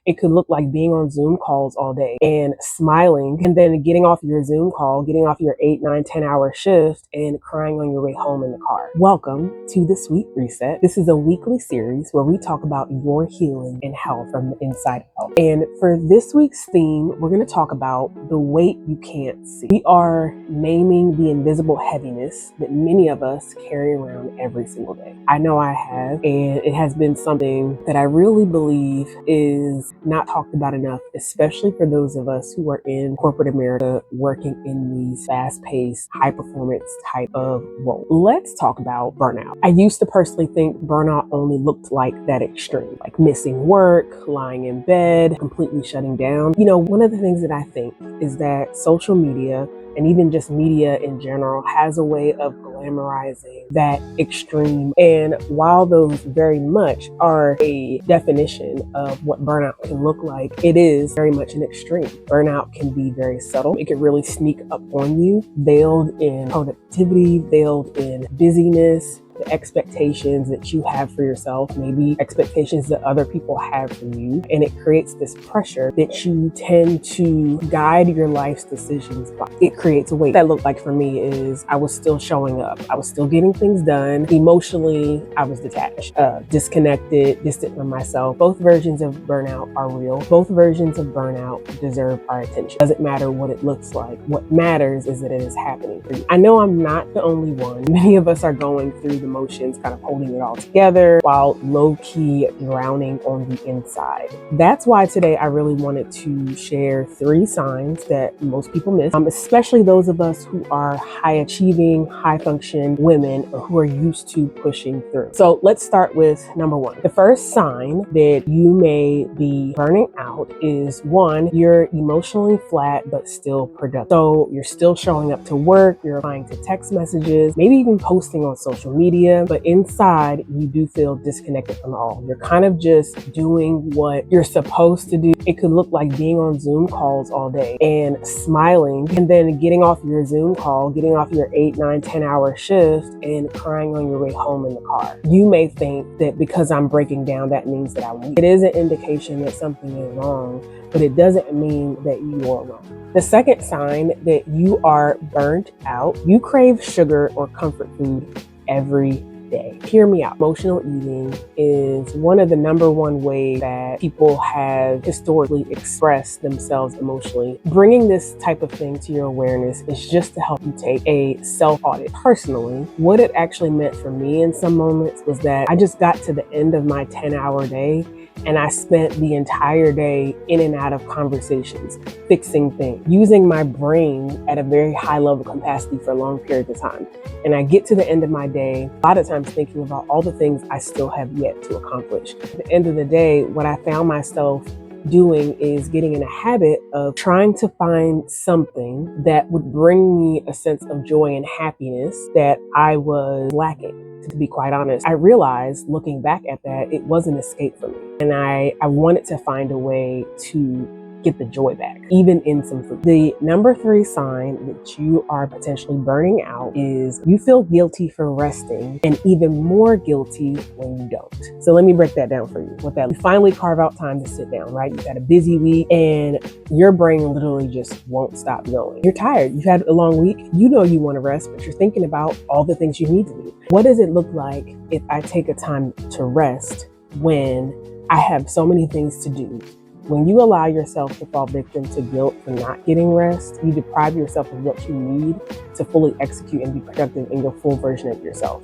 It could look like being on Zoom calls all day and smiling, and then getting off your Zoom call, getting off your 8, 9, 10-hour shift and crying on your way home in the car. Welcome to the Sweet Reset. This is a weekly series where we talk about your healing and health from the inside out. And for this week's theme, we're going to talk about the weight you can't see. We are naming the invisible heaviness that many of us carry around every single day. I know I have, and it has been something that I really believe is not talked about enough, especially for those of us who are in corporate America working in these fast-paced, high-performance type of roles. Let's talk about burnout. I used to personally think burnout only looked like that extreme, like missing work, lying in bed, completely shutting down. You know, one of the things that I think is that social media and even just media in general has a way of glamorizing that extreme. And while those very much are a definition of what burnout can look like, it is very much an extreme. Burnout can be very subtle. It can really sneak up on you, veiled in productivity, veiled in busyness, the expectations that you have for yourself, maybe expectations that other people have for you. And it creates this pressure that you tend to guide your life's decisions by. It creates a weight. That looked like for me is I was still showing up. I was still getting things done. Emotionally, I was detached, disconnected, distant from myself. Both versions of burnout are real. Both versions of burnout deserve our attention. It doesn't matter what it looks like. What matters is that it is happening for you. I know I'm not the only one. Many of us are going through the motions, kind of holding it all together while low-key drowning on the inside. That's why today I really wanted to share 3 signs that most people miss, especially those of us who are high-achieving, high-function women who are used to pushing through. So let's start with number 1. The first sign that you may be burning out is 1, you're emotionally flat but still productive. So you're still showing up to work, you're replying to text messages, maybe even posting on social media, but inside you do feel disconnected from it all. You're kind of just doing what you're supposed to do. It could look like being on Zoom calls all day and smiling, and then getting off your Zoom call, getting off your 8, 9, 10-hour shift and crying on your way home in the car. You may think that because I'm breaking down, that means that I'm weak. It is an indication that something is wrong, but it doesn't mean that you are wrong. The second sign that you are burnt out, you crave sugar or comfort food every day. Hear me out. Emotional eating is one of the number 1 ways that people have historically expressed themselves emotionally. Bringing this type of thing to your awareness is just to help you take a self-audit. Personally, what it actually meant for me in some moments was that I just got to the end of my 10-hour day and I spent the entire day in and out of conversations, fixing things, using my brain at a very high level capacity for long periods of time. And I get to the end of my day, a lot of times thinking about all the things I still have yet to accomplish. At the end of the day, what I found myself doing is getting in a habit of trying to find something that would bring me a sense of joy and happiness that I was lacking. To be quite honest, I realized looking back at that, it was an escape for me. And I wanted to find a way to get the joy back, even in some food. The number 3 sign that you are potentially burning out is you feel guilty for resting and even more guilty when you don't. So let me break that down for you. With that, you finally carve out time to sit down, right? You've had a busy week and your brain literally just won't stop going. You're tired. You've had a long week. You know you want to rest, but you're thinking about all the things you need to do. What does it look like if I take a time to rest when I have so many things to do? When you allow yourself to fall victim to guilt for not getting rest, you deprive yourself of what you need to fully execute and be productive in your full version of yourself.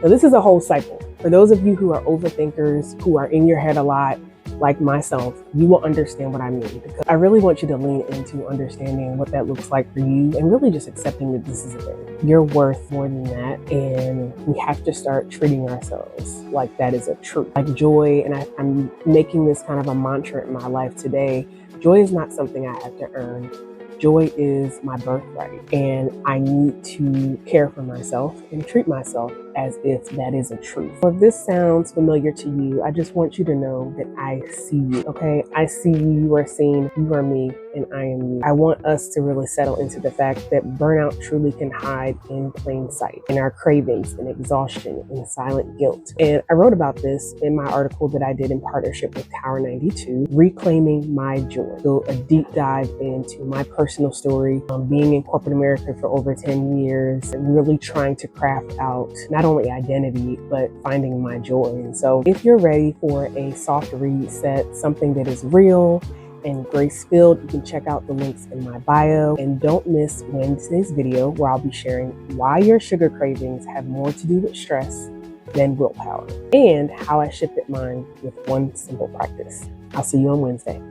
So this is a whole cycle. For those of you who are overthinkers, who are in your head a lot, like myself, you will understand what I mean. Because I really want you to lean into understanding what that looks like for you and really just accepting that this is a thing. You're worth more than that, and we have to start treating ourselves like that is a truth. Like joy, and I'm making this kind of a mantra in my life today. Joy is not something I have to earn. Joy is my birthright, and I need to care for myself and treat myself as if that is a truth. So if this sounds familiar to you, I just want you to know that I see you, okay? I see you, you are seen, you are me, and I am you. I want us to really settle into the fact that burnout truly can hide in plain sight, in our cravings and exhaustion and silent guilt. And I wrote about this in my article that I did in partnership with Tower 92, Reclaiming My Joy. So a deep dive into my personal story, being in corporate America for over 10 years, and really trying to craft out not only identity, but finding my joy. And so if you're ready for a soft reset, something that is real and grace-filled, you can check out the links in my bio. And don't miss Wednesday's video where I'll be sharing why your sugar cravings have more to do with stress than willpower, and how I shifted mine with one simple practice. I'll see you on Wednesday.